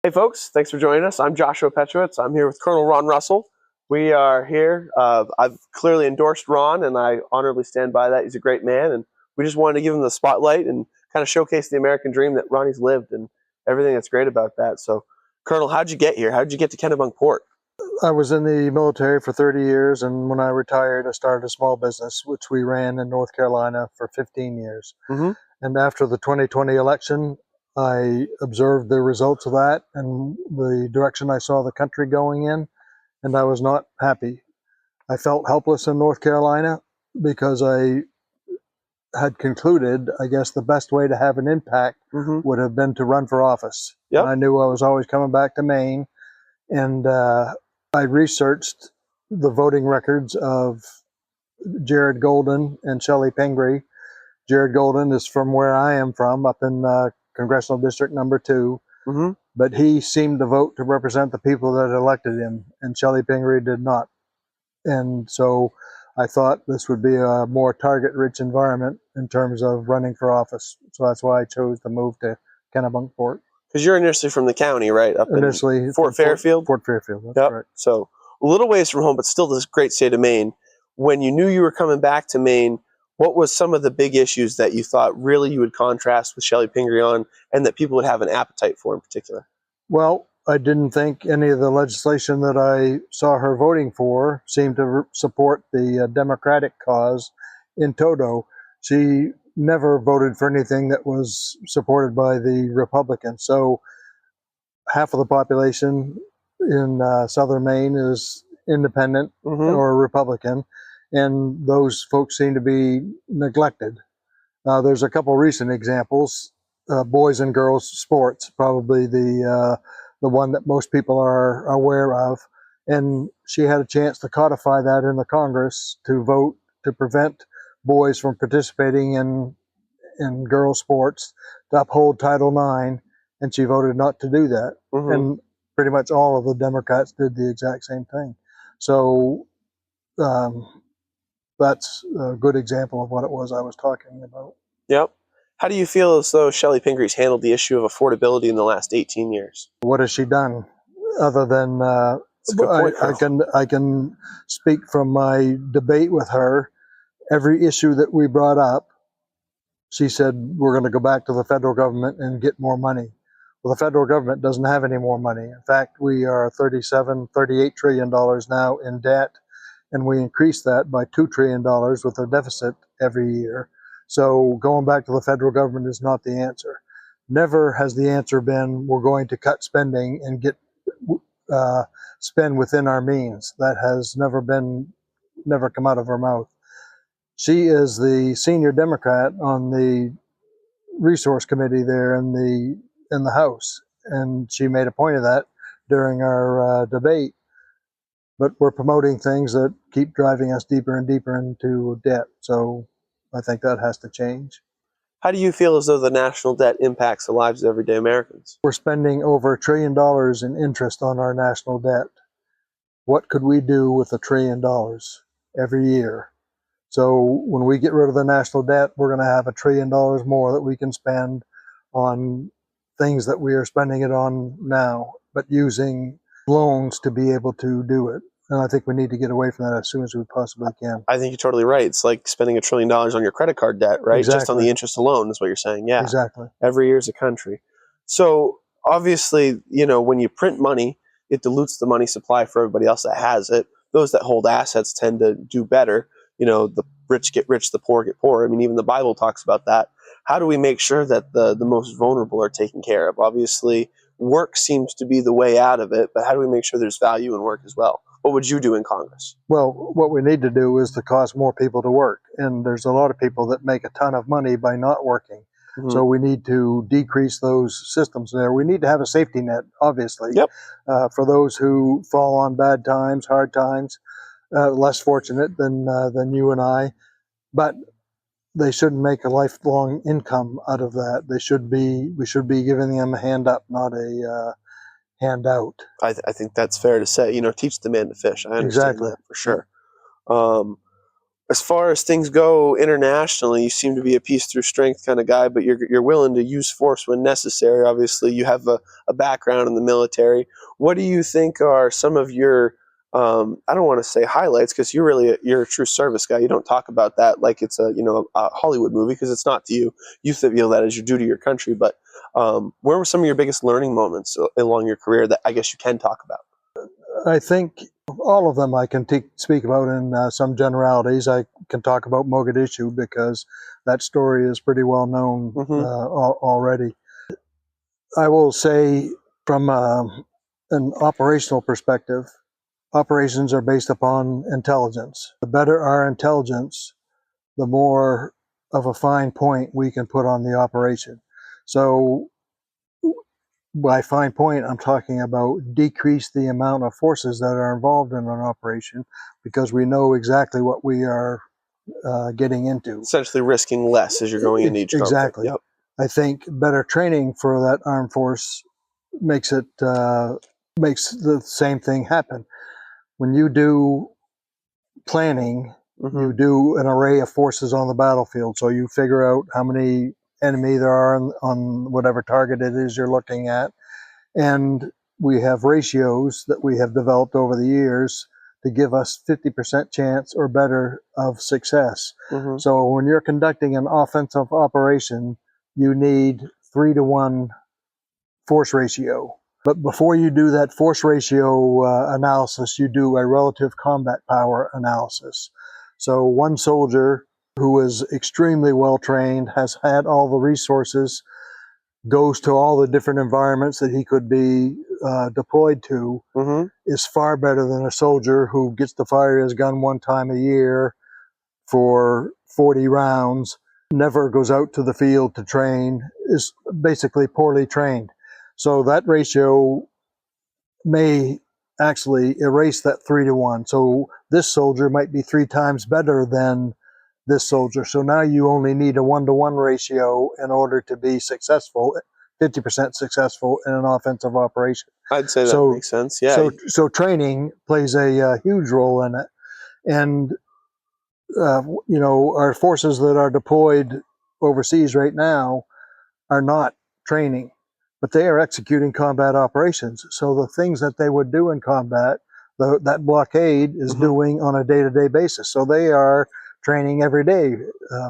Hey folks, thanks for joining us. I'm Joshua Petrovitz. I'm here with Colonel Ron Russell. We are here. I've clearly endorsed Ron, and I honorably stand by that. He's a great man, and we just wanted to give him the spotlight and kind of showcase the American dream that Ronnie's lived and everything that's great about that. So, Colonel, how'd you get here? How'd you get to Kennebunkport? I was in the military for 30 years, and when I retired, I started a small business, which we ran in North Carolina for 15 years. Mm-hmm. And after the 2020 election, I observed the results of that and the direction I saw the country going in, and I was not happy. I felt helpless in North Carolina because I had concluded, I guess, the best way to have an impact would have been to run for office. Yep. And I knew I was always coming back to Maine, and I researched the voting records of Jared Golden and Shelley Pingree. Jared Golden is from where I am from, up in Congressional District number 2. Mm-hmm. But he seemed to vote to represent the people that elected him, and Shelley Pingree did not. And so I thought this would be a more target-rich environment in terms of running for office. So that's why I chose to move to Kennebunkport. Because you're initially from the county, right? Up Initially, in Fort Fairfield? Fort Fairfield, that's yep. correct. So a little ways from home, but still this great state of Maine. When you knew you were coming back to Maine, what was some of the big issues that you thought really you would contrast with Shelley Pingree on and that people would have an appetite for in particular? Well, I didn't think any of the legislation that I saw her voting for seemed to support the Democratic cause in toto. She never voted for anything that was supported by the Republicans. So half of the population in southern Maine is independent or Republican, and those folks seem to be neglected. There's a couple recent examples. Boys and girls sports, probably the one that most people are aware of. And she had a chance to codify that in the Congress to vote to prevent boys from participating in girls sports, to uphold Title IX, and she voted not to do that. And pretty much all of the Democrats did the exact same thing. So that's a good example of what it was I was talking about. Yep. How do you feel as though Shelley Pingree's handled the issue of affordability in the last 18 years? What has she done other than I can speak from my debate with her. Every issue that we brought up, she said, we're going to go back to the federal government and get more money. Well, the federal government doesn't have any more money. In fact, we are $38 trillion now in debt, and we increase that by $2 trillion with a deficit every year. So going back to the federal government is not the answer. Never has the answer been we're going to cut spending and get spend within our means. That has never come out of her mouth. She is the senior Democrat on the resource committee there in the House, and she made a point of that during our debate. But we're promoting things that keep driving us deeper and deeper into debt. So I think that has to change. How do you feel as though the national debt impacts the lives of everyday Americans? We're spending over $1 trillion in interest on our national debt. What could we do with $1 trillion every year? So when we get rid of the national debt, we're going to have $1 trillion more that we can spend on things that we are spending it on now, but using loans to be able to do it. And I think we need to get away from that as soon as we possibly can. I think you're totally right. It's like spending $1 trillion on your credit card debt, right? Exactly. Just on the interest alone is what you're saying. Yeah. Exactly. Every year is a country. So obviously, when you print money, it dilutes the money supply for everybody else that has it. Those that hold assets tend to do better. The rich get rich, the poor get poor. I mean, even the Bible talks about that. How do we make sure that the most vulnerable are taken care of? Obviously, work seems to be the way out of it, but how do we make sure there's value in work as well? What would you do in Congress? Well, what we need to do is to cause more people to work. And there's a lot of people that make a ton of money by not working. So we need to decrease those systems there. We need to have a safety net, obviously, for those who fall on bad times, hard times, less fortunate than you and I. But they shouldn't make a lifelong income out of that. We should be giving them a hand up, not a handout. I think that's fair to say. Teach the man to fish. I understand that for sure. as far as things go internationally, you seem to be a peace through strength kind of guy, but you're willing to use force when necessary. Obviously, you have a background in the military. What do you think are some of your I don't want to say highlights, because you're a true service guy. You don't talk about that like it's a Hollywood movie, because it's not to you. You feel that as your duty to your country. But where were some of your biggest learning moments along your career that I guess you can talk about? I think all of them I can speak about in some generalities. I can talk about Mogadishu because that story is pretty well known Mm-hmm. already. I will say from an operational perspective, operations are based upon intelligence. The better our intelligence, the more of a fine point we can put on the operation. So by fine point, I'm talking about decrease the amount of forces that are involved in an operation, because we know exactly what we are getting into. Essentially risking less as you're going into each conflict. Exactly. Yep. I think better training for that armed force makes the same thing happen. When you do planning, Mm-hmm. you do an array of forces on the battlefield. So you figure out how many enemy there are on whatever target it is you're looking at. And we have ratios that we have developed over the years to give us 50% chance or better of success. Mm-hmm. So when you're conducting an offensive operation, you need 3-to-1 force ratio. But before you do that force ratio analysis, you do a relative combat power analysis. So one soldier who is extremely well trained, has had all the resources, goes to all the different environments that he could be deployed to, Mm-hmm. is far better than a soldier who gets to fire his gun one time a year for 40 rounds, never goes out to the field to train, is basically poorly trained. So that ratio may actually erase that 3-to-1. So this soldier might be 3 times better than this soldier. So now you only need a 1-to-1 ratio in order to be successful, 50% successful in an offensive operation. I'd say that makes sense. Yeah. So training plays a huge role in it. And, our forces that are deployed overseas right now are not training, but they are executing combat operations. So the things that they would do in combat, that blockade is doing on a day-to-day basis. So they are training every day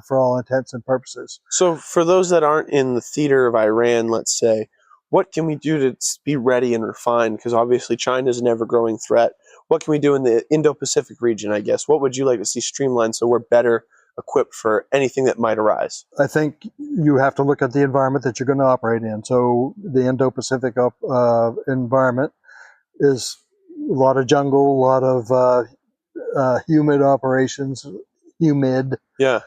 for all intents and purposes. So for those that aren't in the theater of Iran, let's say, what can we do to be ready and refined? Because obviously China is an ever-growing threat. What can we do in the Indo-Pacific region, I guess? What would you like to see streamlined so we're better equipped for anything that might arise? I think you have to look at the environment that you're going to operate in. So the Indo-Pacific environment is a lot of jungle, a lot of humid operations, Yeah.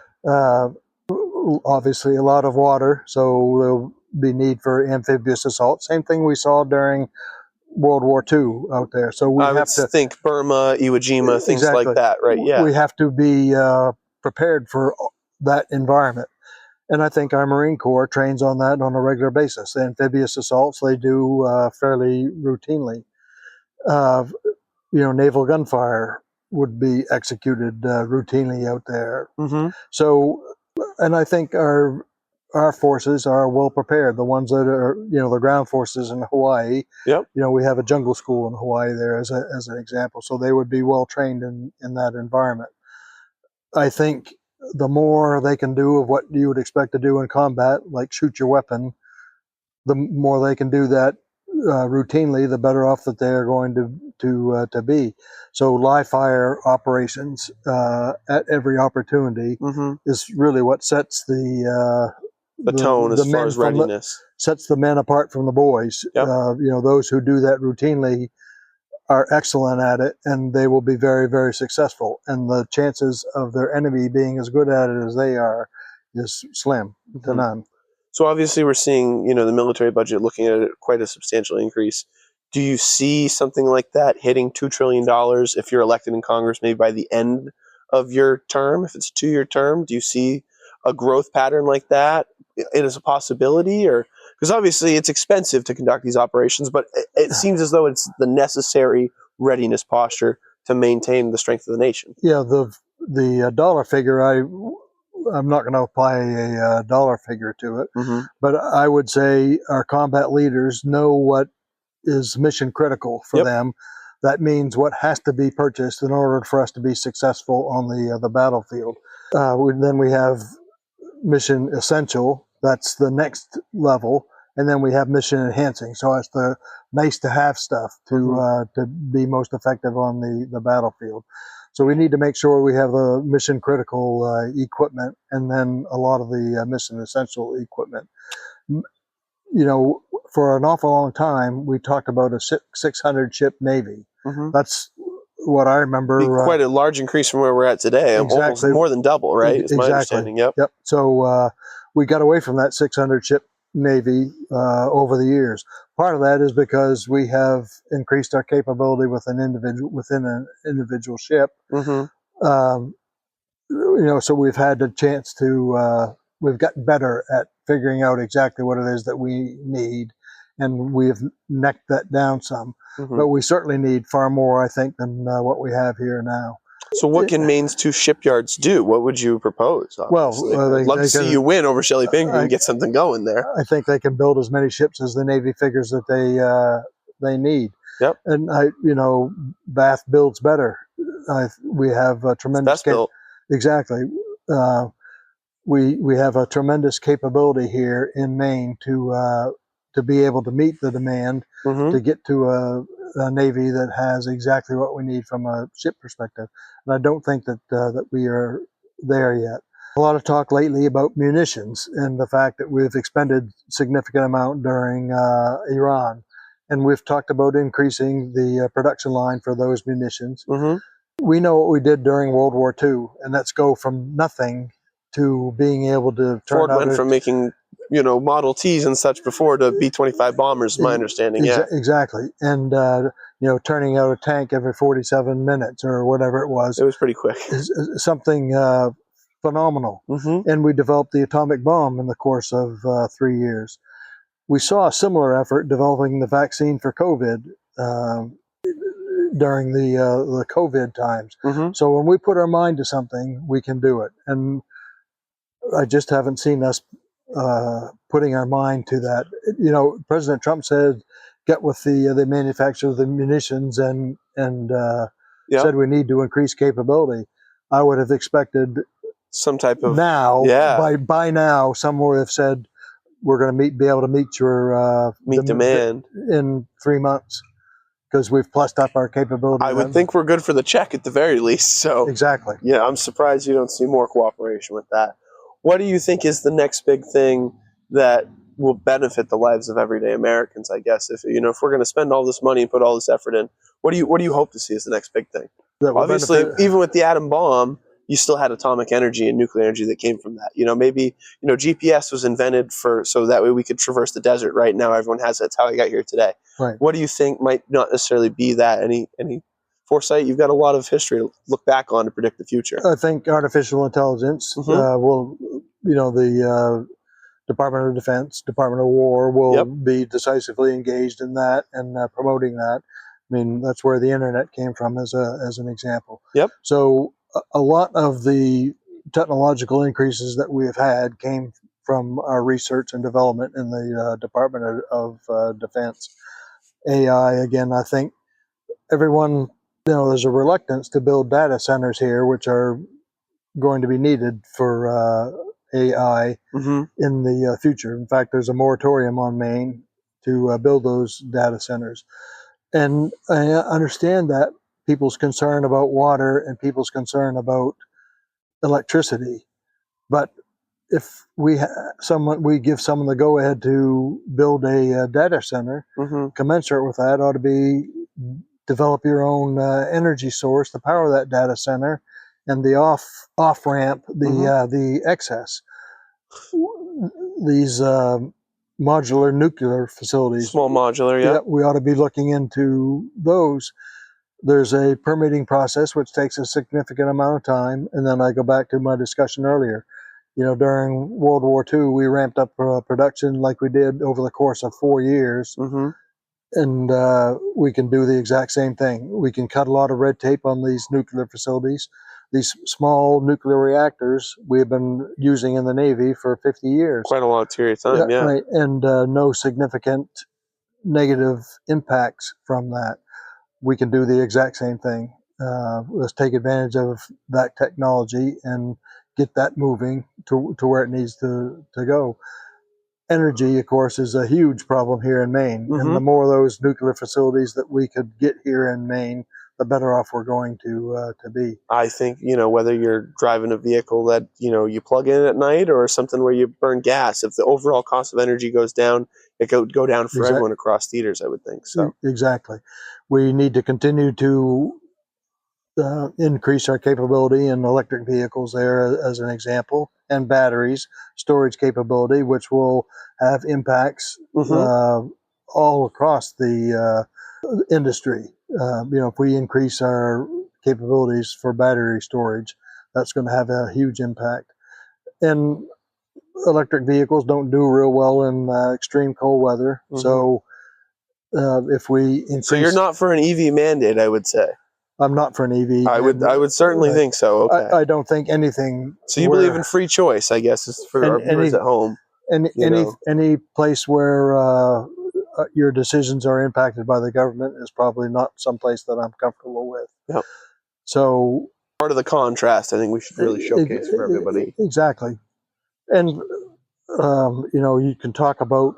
Obviously a lot of water, so there'll be need for amphibious assault. Same thing we saw during World War II out there. So we have to think Burma, Iwo Jima, things exactly like that, right? Yeah. We have to be prepared for that environment. And I think our Marine Corps trains on that on a regular basis. The amphibious assaults they do fairly routinely. Naval gunfire would be executed routinely out there. Mm-hmm. So, and I think our forces are well prepared. The ones that are, the ground forces in Hawaii. Yep. We have a jungle school in Hawaii there as an example. So they would be well trained in that environment. I think the more they can do of what you would expect to do in combat, like shoot your weapon, the more they can do that routinely, the better off that they are going to be. So live fire operations at every opportunity is really what sets the tone as far as readiness. Sets the men apart from the boys. Yep. Those who do that routinely are excellent at it, and they will be very, very successful. And the chances of their enemy being as good at it as they are is slim to none. So obviously we're seeing, the military budget looking at quite a substantial increase. Do you see something like that hitting $2 trillion if you're elected in Congress, maybe by the end of your term, if it's a 2-year term? Do you see a growth pattern like that? It is a possibility, or because obviously it's expensive to conduct these operations, but it seems as though it's the necessary readiness posture to maintain the strength of the nation. Yeah, the the dollar figure, I'm not going to apply a dollar figure to it, but I would say our combat leaders know what is mission critical for them. That means what has to be purchased in order for us to be successful on the battlefield. Then we have mission essential. That's the next level, and then we have mission enhancing. So it's the nice to have stuff to be most effective on the battlefield. So we need to make sure we have the mission critical equipment, and then a lot of the mission essential equipment. You know, for an awful long time, we talked about a 600 ship Navy. That's what I remember. Quite a large increase from where we're at today. Almost more than double, right? Is my understanding. Yep. So we got away from that 600 ship Navy over the years. Part of that is because we have increased our capability within an individual ship. You know, so we've had the chance to we've gotten better at figuring out exactly what it is that we need, and we've necked that down some. But we certainly need far more, I think, than what we have here now. So what can Maine's 2 shipyards do? What would you propose? Obviously? Well, I'd love to see you win over Shelley Pingree and get something going there. I think they can build as many ships as the Navy figures that they need. And you know, Bath builds better. We have a tremendous exactly. We have a tremendous capability here in Maine to be able to meet the demand, to get to a Navy that has exactly what we need from a ship perspective. And I don't think that we are there yet. A lot of talk lately about munitions and the fact that we've expended significant amount during Iran. And we've talked about increasing the production line for those munitions. We know what we did during World War II, and let's go from nothing to being able to turn Ford went from making, you know, Model Ts and such before to B-25 bombers, my understanding. Exactly. And, you know, turning out a tank every 47 minutes or whatever it was. It was pretty quick. Something phenomenal. And we developed the atomic bomb in the course of 3 years. We saw a similar effort developing the vaccine for COVID during the COVID times. So when we put our mind to something, we can do it. And I just haven't seen us putting our mind to that. You know, President Trump said, get with the manufacturer of the munitions and said we need to increase capability. I would have expected some type of by now someone would have said, we're going to be able to meet your demand in 3 months, because we've plussed up our capability. I would think we're good for the check at the very least. So yeah, I'm surprised you don't see more cooperation with that. What do you think is the next big thing that will benefit the lives of everyday Americans? I guess if we're going to spend all this money and put all this effort in, what do you hope to see as the next big thing? Obviously, even with the atom bomb, you still had atomic energy and nuclear energy that came from that. Maybe GPS was invented so that way we could traverse the desert. Right now, everyone has it. That's how I got here today. What do you think might not necessarily be that? Any foresight? You've got a lot of history to look back on to predict the future. I think artificial intelligence will, the Department of Defense, Department of War will be decisively engaged in that and promoting that. I mean, that's where the internet came from as an example. So a lot of the technological increases that we have had came from our research and development in the Department of Defense. AI, again, I think everyone, there's a reluctance to build data centers here, which are going to be needed for AI in the future. In fact, there's a moratorium on Maine to build those data centers. And I understand that people's concern about water and people's concern about electricity. But if we give someone the go-ahead to build a data center, commensurate with that ought to be develop your own energy source to power that data center, and the off ramp, the excess. These modular nuclear facilities, small modular, we ought to be looking into those. There's a permitting process which takes a significant amount of time, and then I go back to my discussion earlier. During World War II, we ramped up production like we did over the course of 4 years, and we can do the exact same thing. We can cut a lot of red tape on these nuclear facilities. these small nuclear reactors we have been using in the Navy for 50 years. Quite a long period of time, yeah. Right, and no significant negative impacts from that. We can do the exact same thing. Let's take advantage of that technology and get that moving to where it needs to go. Energy, of course, is a huge problem here in Maine. And the more of those nuclear facilities that we could get here in Maine, the better off we're going to be. I think, whether you're driving a vehicle that, you plug in at night or something where you burn gas, if the overall cost of energy goes down, it could go down for everyone across theaters, I would think. So exactly. We need to continue to increase our capability in electric vehicles there, as an example, and batteries, storage capability, which will have impacts all across the industry. If we increase our capabilities for battery storage, that's going to have a huge impact. And electric vehicles don't do real well in extreme cold weather. So if we increase... So you're not for an EV mandate, I would say. I'm not for an EV. I would certainly think so. Okay. I don't think anything. So you believe in free choice, I guess, is for our viewers at home. Any place where your decisions are impacted by the government is probably not someplace that I'm comfortable with. Yep. So part of the contrast, I think we should really showcase for everybody. Exactly. And you can talk about.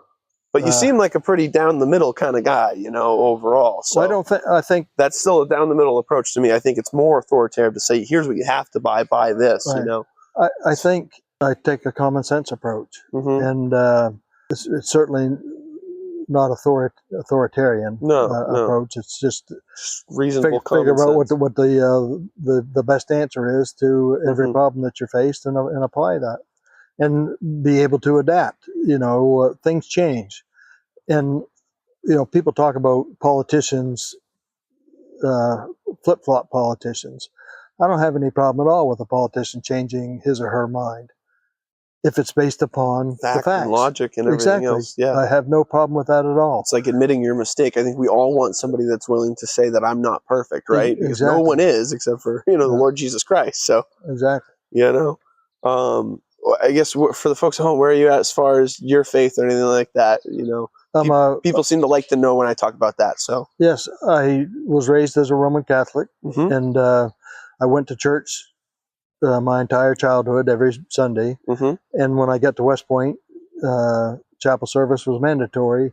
But you seem like a pretty down the middle kind of guy, overall. So well, I think that's still a down the middle approach to me. I think it's more authoritative to say, here's what you have to buy this, right. I think I take a common sense approach, and it's certainly not authoritarian approach. It's just reasonable figure out what the best answer is to every problem that you're faced, and apply that. And be able to adapt. Things change, and people talk about politicians, flip-flop politicians. I don't have any problem at all with a politician changing his or her mind if it's based upon the facts and logic and everything else. Yeah, I have no problem with that at all. It's like admitting your mistake. I think we all want somebody that's willing to say that I'm not perfect, right? Because no one is, except for the Lord Jesus Christ. So exactly. I guess for the folks at home, where are you at as far as your faith or anything like that? People seem to like to know when I talk about that. So yes, I was raised as a Roman Catholic, and I went to church my entire childhood every Sunday. And when I got to West Point, chapel service was mandatory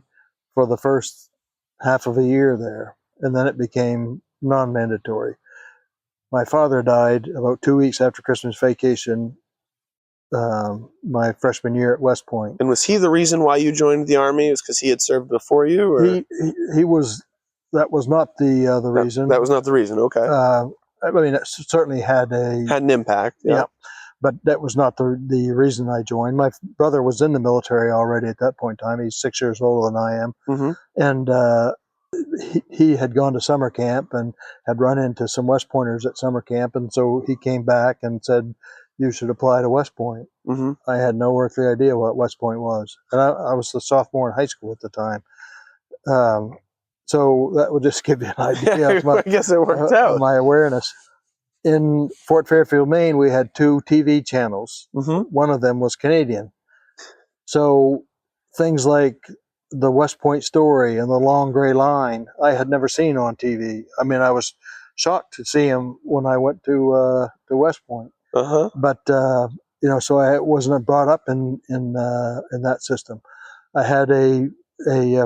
for the first half of a year there, and then it became non-mandatory. My father died about 2 weeks after Christmas vacation. My freshman year at West Point. And was he the reason why you joined the Army? Was because he had served before you? Or? He was. That was not the reason. That was not the reason. Okay. I mean, it certainly had an impact. Yeah. But that was not the reason I joined. My brother was in the military already at that point in time. He's 6 years older than I am, and he had gone to summer camp and had run into some West Pointers at summer camp, and so he came back and said, you should apply to West Point. I had no earthly idea what West Point was. And I was a sophomore in high school at the time. So that would just give you an idea of my, I guess it worked out. My awareness. In Fort Fairfield, Maine, we had 2 TV channels. One of them was Canadian. So things like the West Point Story and the Long Gray Line, I had never seen on TV. I mean, I was shocked to see them when I went to West Point. But so I wasn't brought up in that system. I had a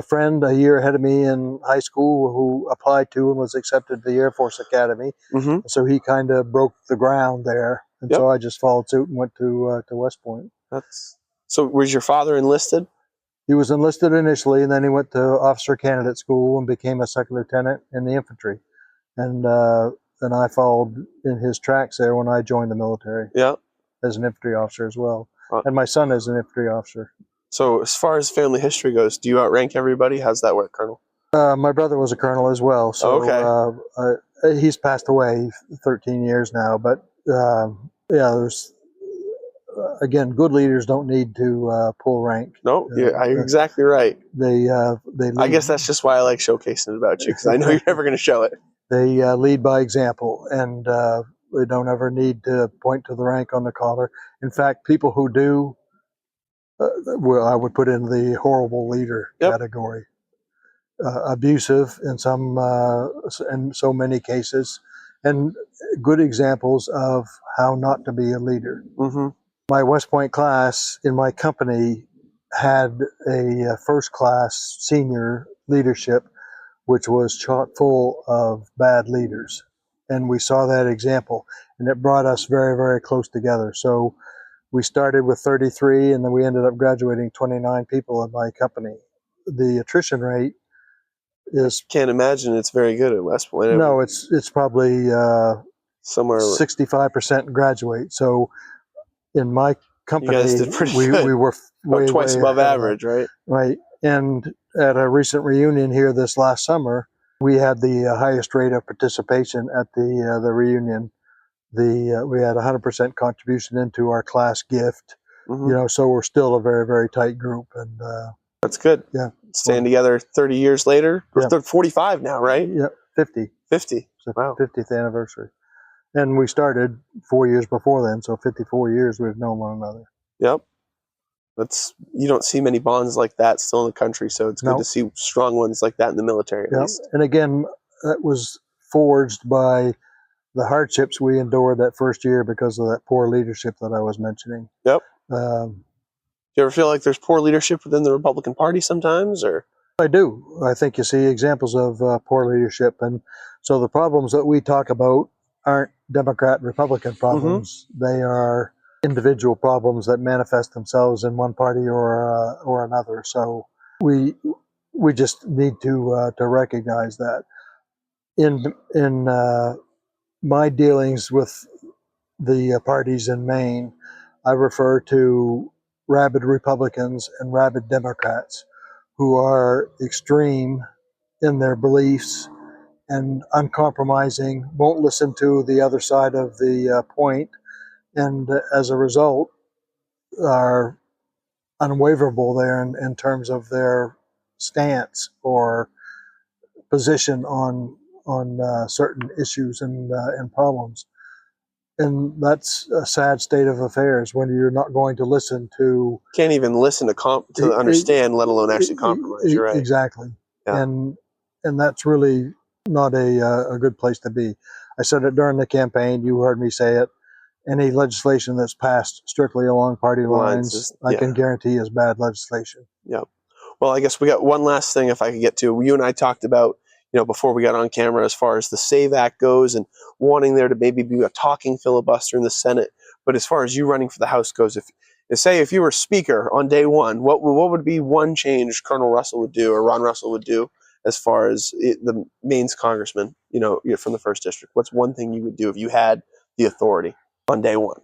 friend a year ahead of me in high school who applied to and was accepted to the Air Force Academy. So he kind of broke the ground there, and so I just followed suit and went to West Point. So was your father enlisted? He was enlisted initially, and then he went to officer candidate school and became a second lieutenant in the infantry. And I followed in his tracks there when I joined the military. As an infantry officer as well. And my son is an infantry officer. So as far as family history goes, do you outrank everybody? How's that work, Colonel? My brother was a colonel as well. So he's passed away 13 years now. But there's again, good leaders don't need to pull rank. No, you're exactly right. They I guess that's just why I like showcasing it about you, because I know you're never going to show it. They lead by example, and They don't ever need to point to the rank on the collar. In fact, people who do, well, I would put in the horrible leader category. Abusive in in so many cases, and good examples of how not to be a leader. Mm-hmm. My West Point class in my company had a first class senior leadership, which was chock full of bad leaders. And we saw that example, and it brought us very, very close together. So we started with 33, and then we ended up graduating 29 people in my company. The attrition rate is... Can't imagine it's very good at West Point. No, it's probably somewhere 65% graduate. So in my company, you guys did pretty good. We were way, twice way above average, right? Right. And at a recent reunion here this last summer, we had the highest rate of participation at the reunion. We had 100% contribution into our class gift. Mm-hmm. You know, so we're still a very, very tight group, and that's good. Yeah, staying together 30 years later. We're 45 now, right? Yeah, 50. 50. So wow. 50th anniversary. And we started 4 years before then, so 54 years we've known one another. Yep. You don't see many bonds like that still in the country, so it's good to see strong ones like that in the military at least. And again, that was forged by the hardships we endured that first year because of that poor leadership that I was mentioning. Yep. Do you ever feel like there's poor leadership within the Republican Party sometimes, or? I do. I think you see examples of poor leadership, and so the problems that we talk about aren't Democrat and Republican problems. Mm-hmm. They are individual problems that manifest themselves in one party or another. So we just need to recognize that. In my dealings with the parties in Maine, I refer to rabid Republicans and rabid Democrats who are extreme in their beliefs and uncompromising, won't listen to the other side of the point, and as a result are unwaverable there in terms of their stance or position on certain issues and problems. And that's a sad state of affairs when you're not going to listen to... Can't even listen to understand, let alone actually compromise. You're right. Exactly. Yeah. And that's really not a good place to be. I said it during the campaign. You heard me say it. Any legislation that's passed strictly along party lines, I can guarantee is bad legislation. Yep. Well, I guess we got one last thing if I could get to. You and I talked about, before we got on camera, as far as the SAVE Act goes and wanting there to maybe be a talking filibuster in the Senate. But as far as you running for the House goes, if you were Speaker on day one, what would be one change Colonel Russell would do or Ron Russell would do as far as the Maine's congressman, from the 1st District? What's one thing you would do if you had the authority on day one?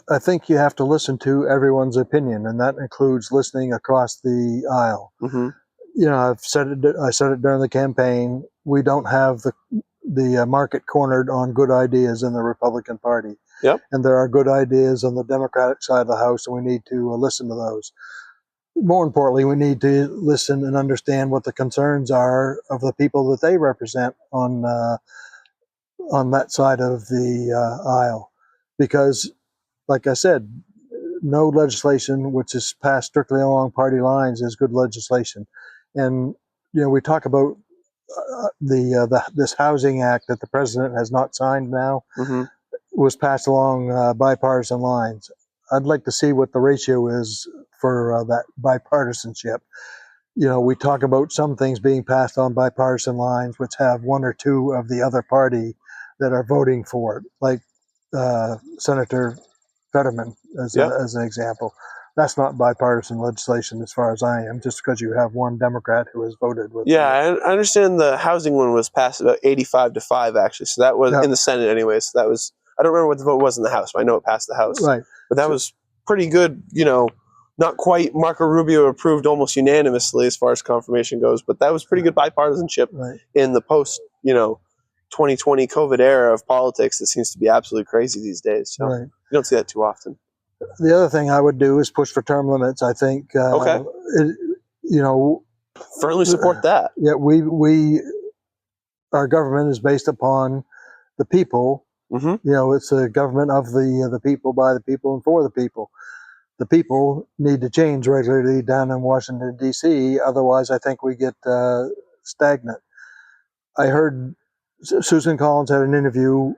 I think you have to listen to everyone's opinion, and that includes listening across the aisle. Mm-hmm. I said it during the campaign. We don't have the market cornered on good ideas in the Republican Party. Yep. And there are good ideas on the Democratic side of the House, and we need to listen to those. More importantly, we need to listen and understand what the concerns are of the people that they represent on that side of the aisle. Because, like I said, no legislation which is passed strictly along party lines is good legislation. And we talk about this housing act that the president has not signed now. Mm-hmm. Was passed along bipartisan lines. I'd like to see what the ratio is for that bipartisanship. We talk about some things being passed on bipartisan lines which have one or two of the other party that are voting for it, like Senator Fetterman as an example. That's not bipartisan legislation as far as I am, just because you have one Democrat who has voted with I understand the housing one was passed about 85-5, actually. So that was in the Senate anyway. So that was, I don't remember what the vote was in the House, but I know it passed the House. Right. But that was pretty good, not quite Marco Rubio approved almost unanimously as far as confirmation goes, but that was pretty good bipartisanship in the post, 2020 COVID era of politics that seems to be absolutely crazy these days. So you don't see that too often. The other thing I would do is push for term limits. I think, firmly support that. Yeah, our government is based upon the people, Mm-hmm. You know, it's a government of the people, by the people, and for the people. The people need to change regularly down in Washington, D.C. Otherwise, I think we get stagnant. I heard Susan Collins had an interview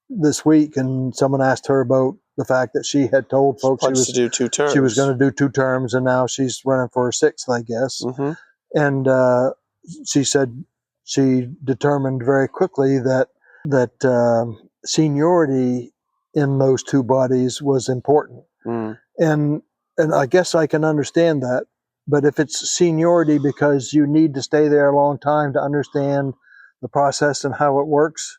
this week, and someone asked her about the fact that she had told folks to do 2 terms. She was going to do 2 terms, and now she's running for a 6th, I guess. Mm-hmm. And she said she determined very quickly that seniority in those 2 bodies was important. Mm. And I guess I can understand that. But if it's seniority because you need to stay there a long time to understand the process and how it works,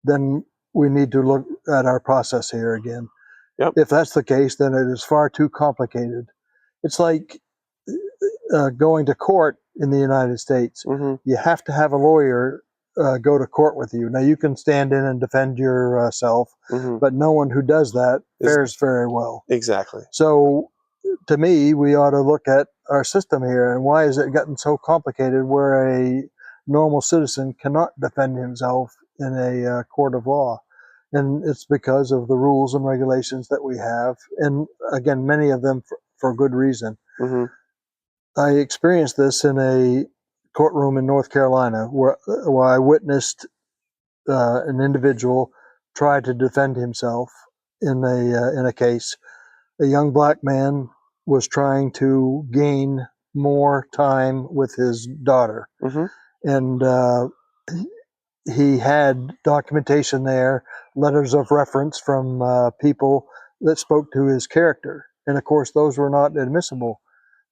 then we need to look at our process here again. Yep. If that's the case, then it is far too complicated. It's like going to court in the United States. Mm-hmm. You have to have a lawyer go to court with you. Now, you can stand in and defend yourself, mm-hmm. but no one who does that fares very well. Exactly. So, to me, we ought to look at our system here, and why has it gotten so complicated where a normal citizen cannot defend himself in a court of law? And it's because of the rules and regulations that we have, and again, many of them for good reason. Mm-hmm. I experienced this in a courtroom in North Carolina where I witnessed an individual try to defend himself in a case. A young black man was trying to gain more time with his daughter, mm-hmm. and he had documentation there, letters of reference from people that spoke to his character, and of course those were not admissible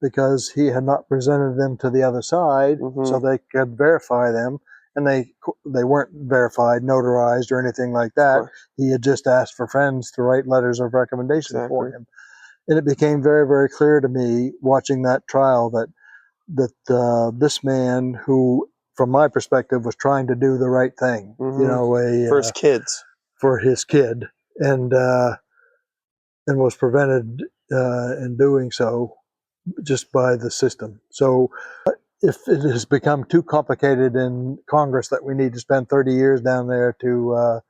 because he had not presented them to the other side, mm-hmm. so they could verify them, and they weren't verified, notarized, or anything like that. He had just asked for friends to write letters of recommendation for him. And it became very, very clear to me watching that trial that this man, who, from my perspective, was trying to do the right thing, mm-hmm. you know, for his kid, and was prevented in doing so just by the system. So, if it has become too complicated in Congress that we need to spend 30 years down there to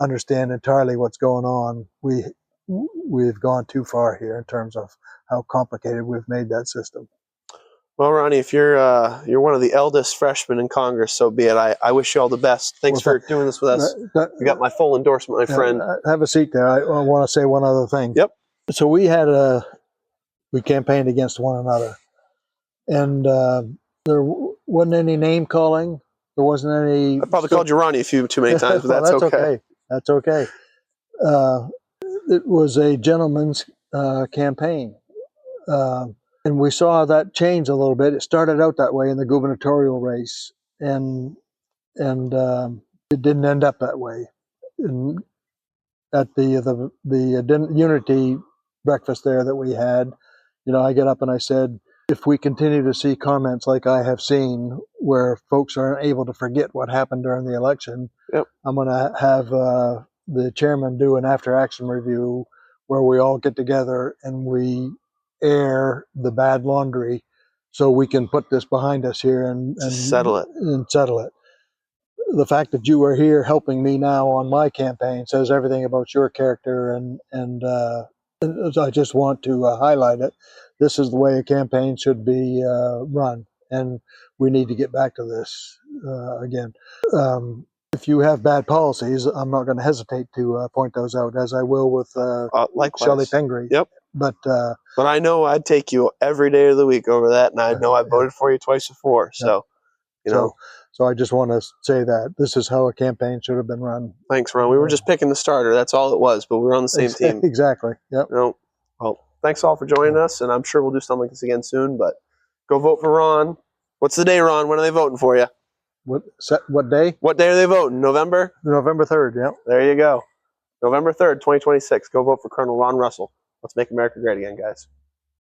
understand entirely what's going on, we've gone too far here in terms of how complicated we've made that system. Well, Ronnie, if you're one of the eldest freshmen in Congress, so be it. I wish you all the best. Thanks for doing this with us. You got my full endorsement, my friend. Have a seat there. I want to say one other thing. Yep. So we campaigned against one another, and there wasn't any name calling. There wasn't any. I probably called you Ronnie too many times, but well, that's okay. That's okay. It was a gentleman's campaign. And we saw that change a little bit. It started out that way in the gubernatorial race, and it didn't end up that way. And at the Unity breakfast there that we had, you know, I get up and I said, if we continue to see comments like I have seen, where folks aren't able to forget what happened during the election, yep. I'm going to have the chairman do an after-action review where we all get together and we air the bad laundry so we can put this behind us here and settle it. The fact that you are here helping me now on my campaign says everything about your character, and I just want to highlight it. This is the way a campaign should be run, and we need to get back to this again. If you have bad policies, I'm not going to hesitate to point those out, as I will with Shelley Pingree. Yep. But I know I'd take you every day of the week over that, and I know I voted for you twice before. So, you know. So I just want to say that this is how a campaign should have been run. Thanks, Ron. We were just picking the starter. That's all it was, but we were on the same team. Exactly. Yep. No. Well, thanks all for joining us, and I'm sure we'll do something like this again soon. But go vote for Ron. What's the day, Ron? When are they voting for you? What day? What day are they voting? November? November 3rd, yeah. There you go. November 3rd, 2026. Go vote for Colonel Ron Russell. Let's make America great again, guys.